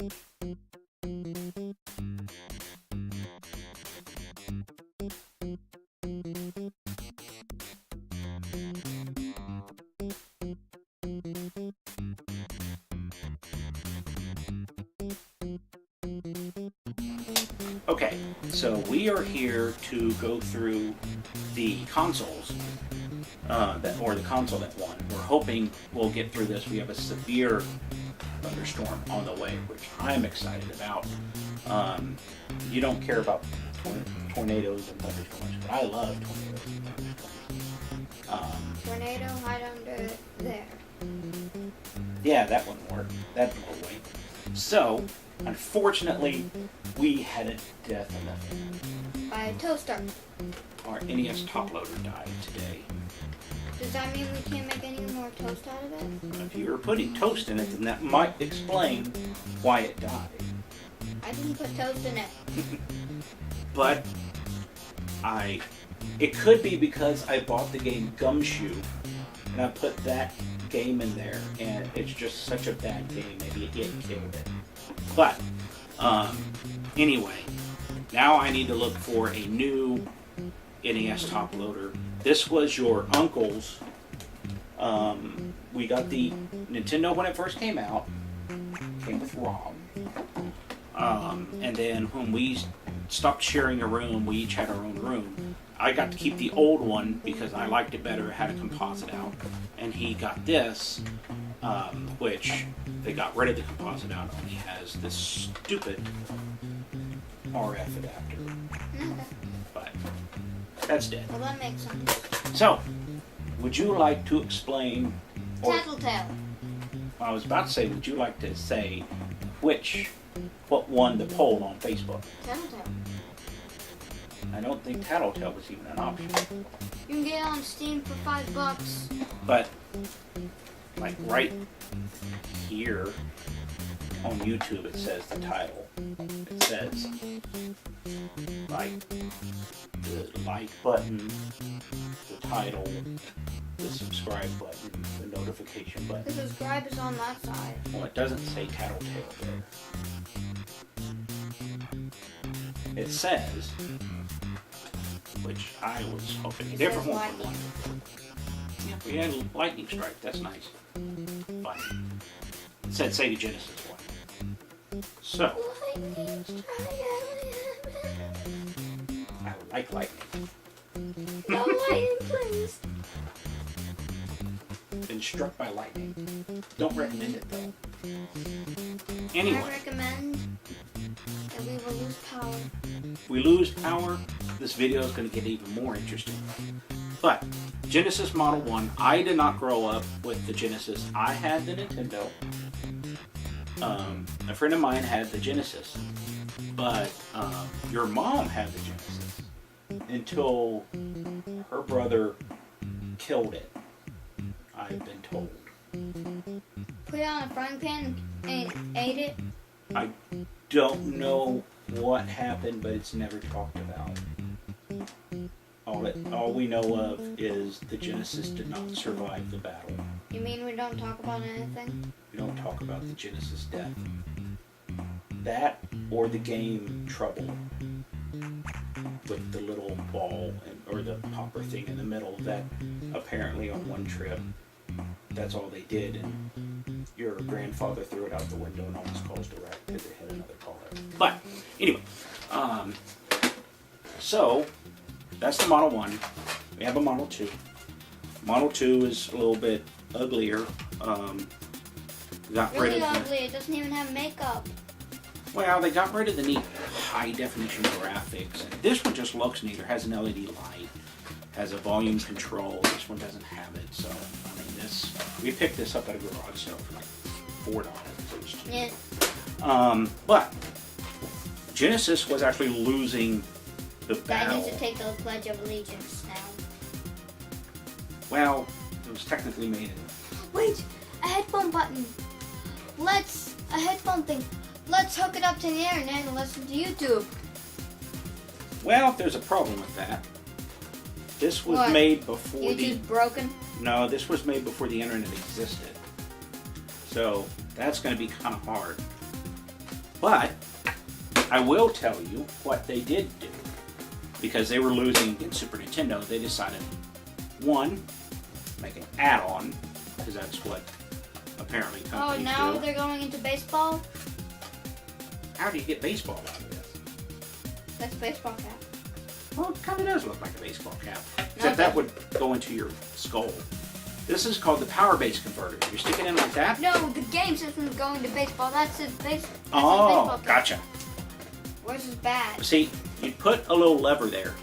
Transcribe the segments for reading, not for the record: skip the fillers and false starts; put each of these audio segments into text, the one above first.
Okay, so we are here to go through the consoles, or the console that won. We're hoping we'll get through this. We have a severe thunderstorm on the way, which I'm excited about. You don't care about tornadoes and thunderstorms, but I love tornadoes and thunderstorms. Tornado, hide under there. Yeah, that wouldn't work. That'd blow away. So, unfortunately, we had a death in the fan. By a toaster. Our NES top loader died today. Does that mean we can't make any more toast out of it? If you were putting toast in it, then that might explain why it died. I didn't put toast in it. But it could be because I bought the game Gumshoe and I put that game in there, and it's just such a bad game. Maybe it killed it. But anyway, now I need to look for a new NES top loader. This was your uncle's. We got the Nintendo when it first came out. Came with ROM. And then when we stopped sharing a room, we each had our own room. I got to keep the old one because I liked it better. It had a composite out. And he got this, which they got rid of the composite out. Only has this stupid RF adapter. Okay. But that's dead. Well, that makes sense. So, would you like to explain? Tattletale. I was about to say, would you like to say what won the poll on Facebook? Tattletale. I don't think Tattletale was even an option. You can get it on Steam for $5. But, like right here on YouTube, it says the title. It says, like, the like button, the title, the subscribe button, the notification The button. subscribe is on that side. Well, it doesn't say Tattletale there. It says, which I was hoping a different says one would lightning. Yeah, we had a lightning strike. That's nice. But it said Sega Genesis one. So, Lightning strike. I like lightning. No lightning, please. Been struck by lightning. Don't recommend it though. I Anyway, recommend that we will lose power. we lose power. This video is going to get even more interesting. But Genesis Model 1, I did not grow up with the Genesis. I had the Nintendo. A friend of mine had the Genesis. But your mom had the Genesis until her brother killed it, I've been told. Put it on a frying pan and ate it. I don't know what happened, but it's never talked about. All we know of is the Genesis did not survive the battle. You mean we don't talk about anything? We don't talk about the Genesis death. That or the game Trouble with the little ball or the popper thing in the middle that apparently on one trip, that's all they did, and your grandfather threw it out the window and almost caused a wreck because it hit another car. But anyway, so that's the Model 1. We have a Model 2. Model 2 is a little bit uglier. Got rid Really of ugly. It doesn't even have makeup. Well, they got rid of the neat high definition graphics. And this one just looks neat. It has an LED light, has a volume control. This one doesn't have it. So, I mean, we picked this up at a garage sale for like $4. It was cheap. Yeah. But Genesis was actually losing the I battle. need to take the Pledge of Allegiance now. Well, it was technically made in. Wait, a headphone button. A headphone thing. Let's hook it up to the internet and listen to YouTube. Well, there's a problem with that. This was What? made before YouTube's broken. No, this was made before the internet existed. So that's going to be kind of hard. But I will tell you what they did do. Because they were losing against Super Nintendo, they decided, one, make an add-on, because that's what apparently companies do. Oh, now they're going into baseball? How do you get baseball out of this? That's a baseball cap. Well, it kind of does look like a baseball cap. Except that would go into your skull. This is called the power base converter. You stick it in like that? No, the game system is going to baseball. That's his baseball cap. Gotcha. Where's his bat? See, you put a little lever there,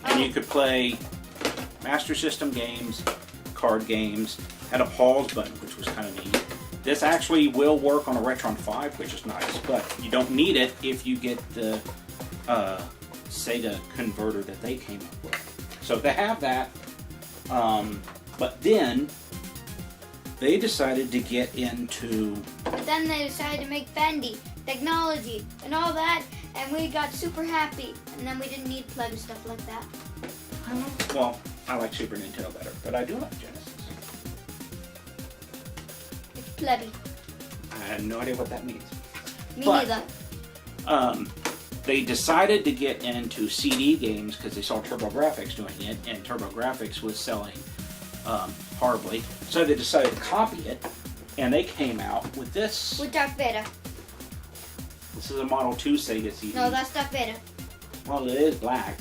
and you could play Master System games, card games, had a pause button, which was kind of neat. This actually will work on a Retron 5, which is nice, but you don't need it if you get the Sega converter that they came up with. So they have that, but then they decided to get into... But then they decided to make Fendi, technology, and all that, and we got super happy, and then we didn't need pleb stuff like that. Well, I like Super Nintendo better, but I do like Genesis. It's plebby. I have no idea what that means. Me neither. They decided to get into CD games because they saw TurboGrafx doing it, and TurboGrafx was selling horribly. So they decided to copy it, and they came out with this. With Darth Vader. This is a Model 2 Sega CD. No, that's Darth Vader. Well, it is black,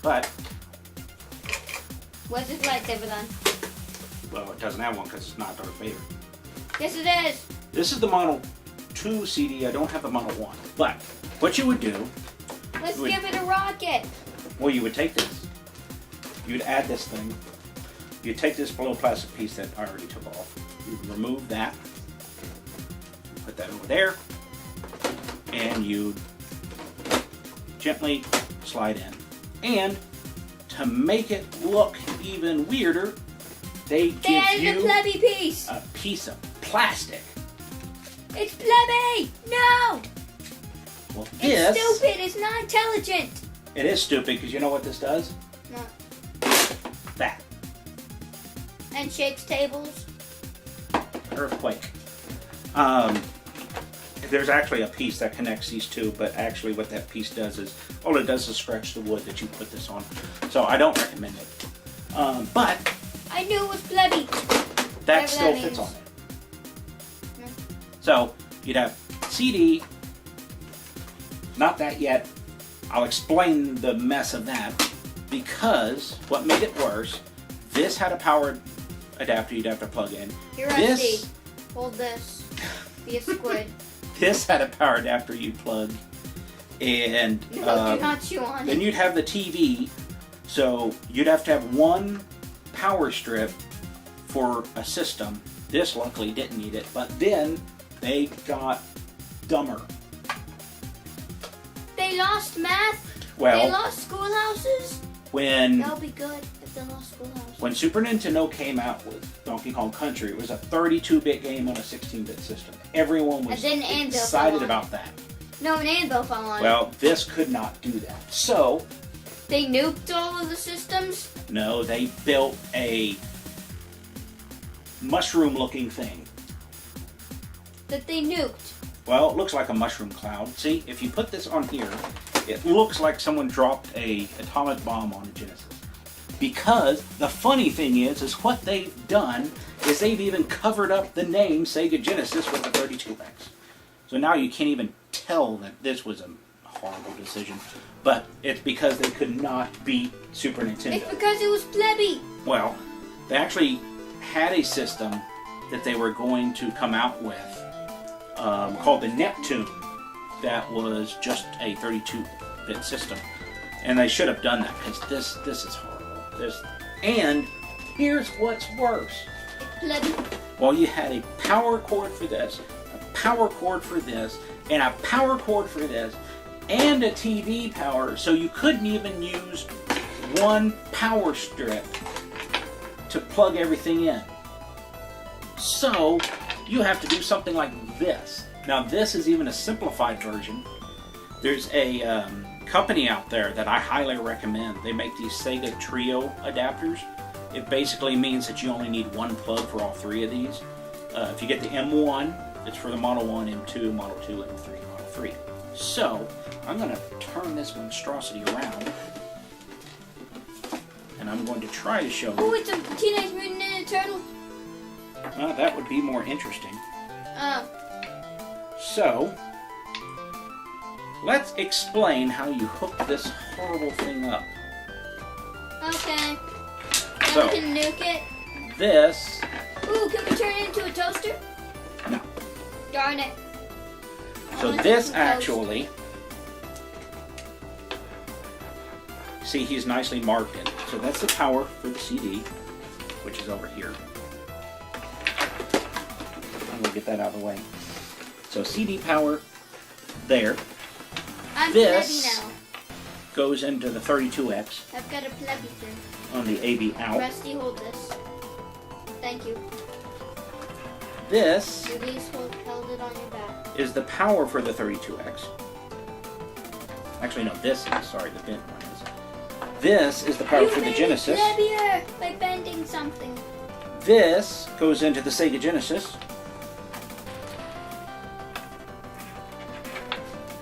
but... Where's his lightsaber then? Well, it doesn't have one because it's not Darth Vader. Yes, it is. This is the Model 2 CD. I don't have the Model 1. But what you would do... Let's give it a rocket. Well, you would take this. You'd add this thing. You'd take this little plastic piece that I already took off. You'd remove that. Put that over there. And you'd gently slide in. And to make it look even weirder, they give added you a plebby piece. a piece of plastic. It's plebby! No! Well, this... It's stupid. It's not intelligent. It is stupid because you know what this does? No. That. And shakes tables. Earthquake. There's actually a piece that connects these two, but actually what that piece does is, all it does is scratch the wood that you put this on. So I don't recommend it. But I knew it was plebby. that still fits on it. Yeah. So you'd have CD, not that yet. I'll explain the mess of that, because what made it worse, this had a power adapter you'd have to plug in. Here, Rusty. Hold this. Be a squid. This had a power adapter you plug, and No, do not chew on then it. you'd have the TV, so you'd have to have one power strip for a system. This luckily didn't need it, but then they got dumber. They lost math. Well, They lost schoolhouses. when That'll be good if they lost schoolhouses. when Super Nintendo came out with Donkey Kong Country, it was a 32-bit game on a 16-bit system. Everyone was And then Anvil fell excited on about that. No, an anvil fell on it. Well, this could not do that. So, They nuked all of the systems. no, they built a mushroom-looking thing. That they nuked. Well, it looks like a mushroom cloud. See, if you put this on here, it looks like someone dropped a atomic bomb on a Genesis. Because the funny thing is what they've done is they've even covered up the name Sega Genesis with the 32 banks. So now you can't even tell that this was a horrible decision. But it's because they could not beat Super Nintendo. It's because it was plebby. Well, they actually had a system that they were going to come out with called the Neptune, that was just a 32-bit system. And they should have done that, because this is horrible. And here's what's worse. Plebby. Well, you had a power cord for this, a power cord for this, and a power cord for this, and a TV power, so you couldn't even use one power strip to plug everything in. So you have to do something like this. Now this is even a simplified version. There's a company out there that I highly recommend. They make these Sega Trio adapters. It basically means that you only need one plug for all three of these. If you get the M1, It's for the Model 1, M2, Model 2, M3, Model 3. So, I'm going to turn this monstrosity around. And I'm going to try to show Oh, you. it's a Teenage Mutant Ninja Turtle. That would be more interesting. Oh. So, let's explain how you hook this horrible thing up. Okay. Then So, we can nuke it. this... Ooh, can we turn it into a toaster? No. Darn it. So this actually... See, he's nicely marked in. So that's the power for the CD, which is over here. I'm going to get that out of the way. So CD power there. I'm This plebby now. goes into the 32X I've got a plebby thing. on the AV out. Rusty, hold this. Thank you. This Ruby's held it on your back. is the power for the 32X. Actually, no, this is, sorry, the bent one is. This is the power You for the made Genesis. it plebbier by bending something. This goes into the Sega Genesis.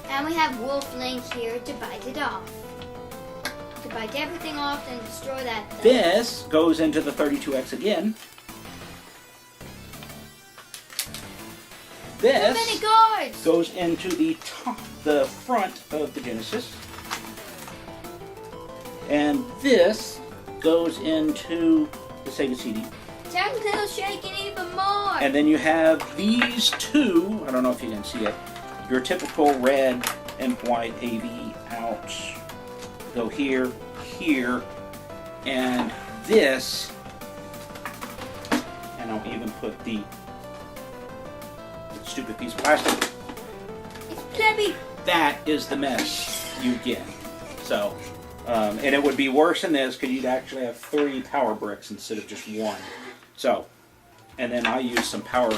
And we have Wolf Link here to bite it off. To bite everything off and destroy that thing. This goes into the 32X again. So many This guards! goes into the top, the front of the Genesis. And this goes into the Sega CD. Telltale's shaking even more! And then you have these two, I don't know if you can see it, your typical red and white AV outs go here, here, and this, and I'll even put the stupid piece of plastic. It's plebby! That is the mess you get. So, and it would be worse than this because you'd actually have 3 power bricks instead of just 1. So, and then I use some power,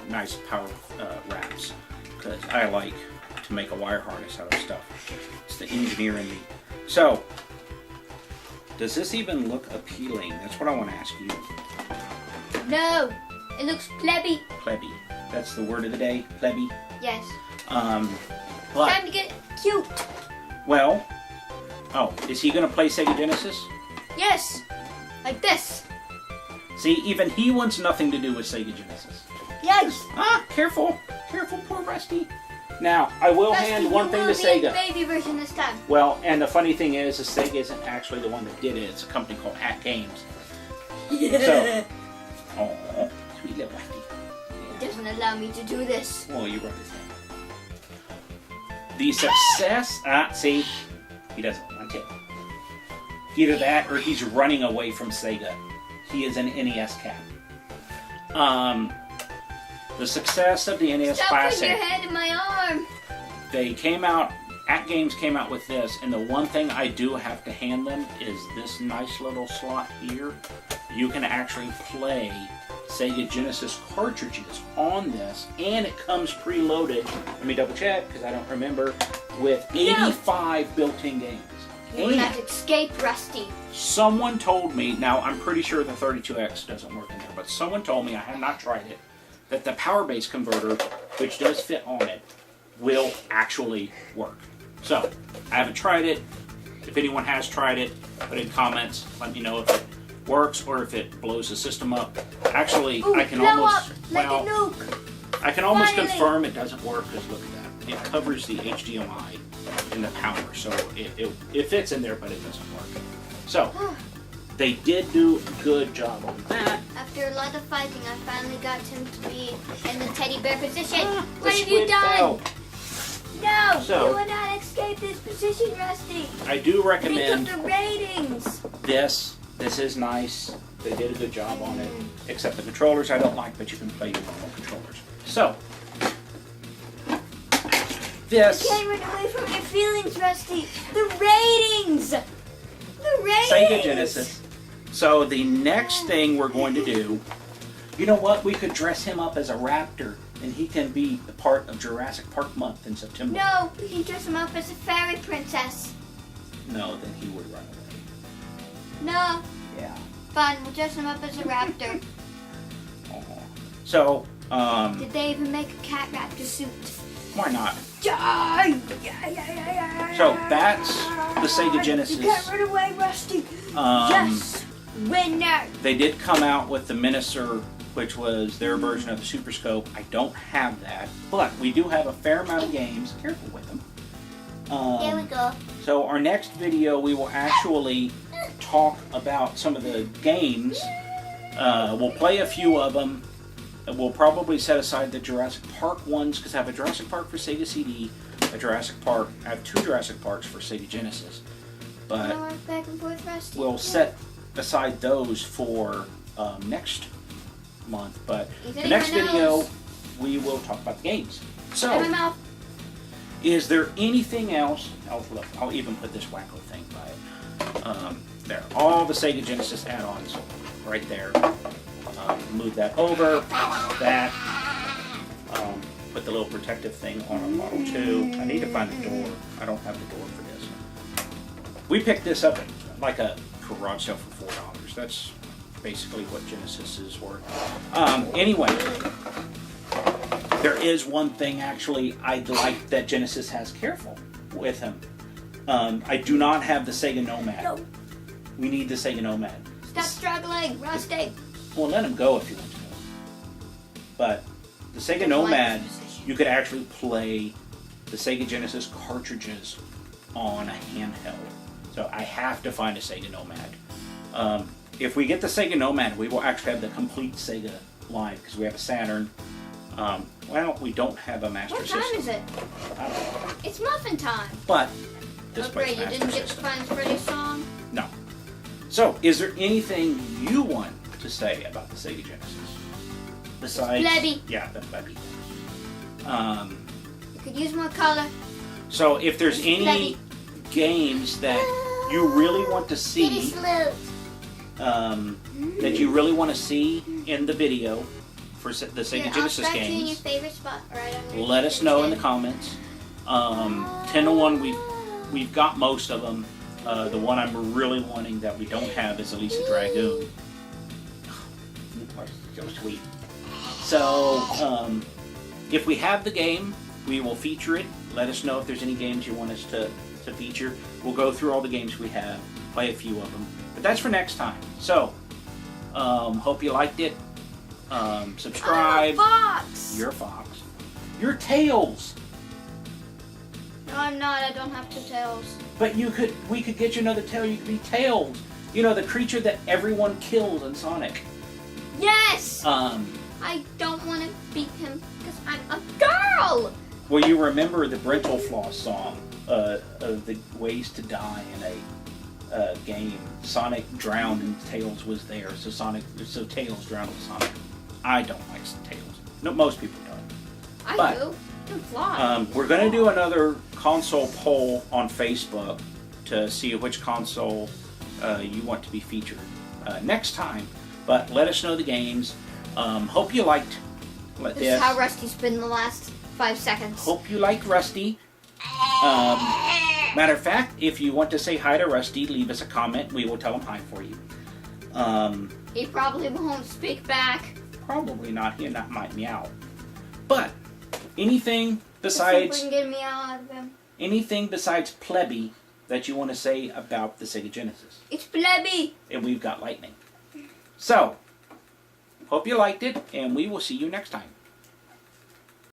nice power wraps because I like to make a wire harness out of stuff. It's the engineer in me. So, does this even look appealing? That's what I want to ask you. No! It looks plebby. Plebby. That's the word of the day, plebby. Yes. But, Time to get cute. well, oh, is he going to play Sega Genesis? Yes. Like this. See, even he wants nothing to do with Sega Genesis. Yes. Ah, careful. Careful, poor Rusty. Now, I will Rusty, hand one thing to you will be Sega. a baby version this time. Well, and the funny thing is Sega isn't actually the one that did it. It's a company called At Games. So, oh, sweet little Rusty. It doesn't allow me to do this. Well, you wrote this down. The success... see? He doesn't want it. Either that or he's running away from Sega. He is an NES cat. The success of the NES Stop Classic... putting your head in my arm. They came out... At Games came out with this, and the one thing I do have to hand them is this nice little slot here. You can actually play Sega Genesis cartridges on this, and it comes preloaded. Let me double check, because I don't remember, with 85 built-in games. You will not escape, Rusty. Someone told me, now I'm pretty sure the 32X doesn't work in there, but someone told me, I have not tried it, that the power base converter, which does fit on it, will actually work. So, I haven't tried it. If anyone has tried it, put in comments. Let me know if it works or if it blows the system up. Actually, Ooh, I can blow almost... up like a nuke. I can almost Finally. confirm it doesn't work because look at that. It covers the HDMI and the power. So, it fits in there, but it doesn't work. So, they did do a good job on that. After a lot of fighting, I finally got him to be in the teddy bear position. The What have you squid done? fell. No, So- you will not escape this position, Rusty. I do recommend Think of the ratings. this. This is nice. They did a good job on it. Except the controllers I don't like, but you can play your normal controllers. So, this You can't run away from your feelings, Rusty. The ratings. The ratings. Sega Genesis. So the next thing we're going to do, you know what? We could dress him up as a raptor, and he can be a part of Jurassic Park month in September. No, we can dress him up as a fairy princess. No, then he would run away. No, Yeah. fine, we'll dress him up as a raptor. Oh, So, Did they even make a cat raptor suit? why not? Yeah. So that's the Sega Genesis. You got rid away, Rusty. Yes, winner. They did come out with the Miniature, which was their version of the Super Scope. I don't have that, but we do have a fair amount of games. Careful with them. There we go. So our next video, we will actually talk about some of the games. We'll play a few of them. We'll probably set aside the Jurassic Park ones, because I have a Jurassic Park for Sega CD, a Jurassic Park. I have 2 Jurassic Parks for Sega Genesis. But Back and forth, Rusty. we'll set aside those for next month. But the next video, we will talk about the games. So, is there anything else? I'll even put this wacko thing by it. There, all the Sega Genesis add-ons right there. Move that over, that. Put the little protective thing on our Model 2. I need to find the door. I don't have the door for this. We picked this up at like a garage sale for $4. That's basically what Genesis is worth. Anyway, there is one thing actually I'd like that Genesis has careful with him. I do not have the Sega Nomad. No. We need the Sega Nomad. Stop struggling, Rusty. Well, let him go if you want to. But the Sega Nomad, you could actually play the Sega Genesis cartridges on a handheld. So I have to find a Sega Nomad. If we get the Sega Nomad, we will actually have the complete Sega line, because we have a Saturn. Well, we don't have a Master System. What time is it? I don't know. It's muffin time. But this Oh, plays great, you Master didn't get to System. find Freddy's song? No. So, is there anything you want to say about the Sega Genesis? Besides, Plebby. yeah, the plebby. You could use more color. So, if there's It's any plebby. games that you really want to see, that you really want to see in the video for the Sega Genesis You in your games, favorite spot, right on your let us know in the chin. comments. 10 to 1, we've got most of them. The one I'm really wanting that we don't have is Elisa Dragoon. So sweet. So, if we have the game, we will feature it. Let us know if there's any games you want us to feature. We'll go through all the games we have, play a few of them. But that's for next time. So, hope you liked it. Subscribe. I'm a fox. You're a fox. You're Tails. No, I'm not. I don't have 2 tails. But we could get you another tail. You could be Tails. You know, the creature that everyone kills in Sonic. Yes! I don't want to beat him because I'm a girl! Well, you remember the Brental Floss song of the ways to die in a game. Sonic drowned and Tails was there, so Tails drowned with Sonic. I don't like Tails. No, most people don't. I do. You can fly. We're going to do another console poll on Facebook to see which console you want to be featured next time. But let us know the games. Hope you liked This is how Rusty's been the last 5 seconds. Hope you like Rusty. Matter of fact, if you want to say hi to Rusty, leave us a comment. We will tell him hi for you. He probably won't speak back. Probably not. He might meow. But anything Let's see if we besides can get a meow out of him. anything besides plebby that you want to say about the Sega Genesis? It's plebby. And we've got lightning. So, hope you liked it, and we will see you next time.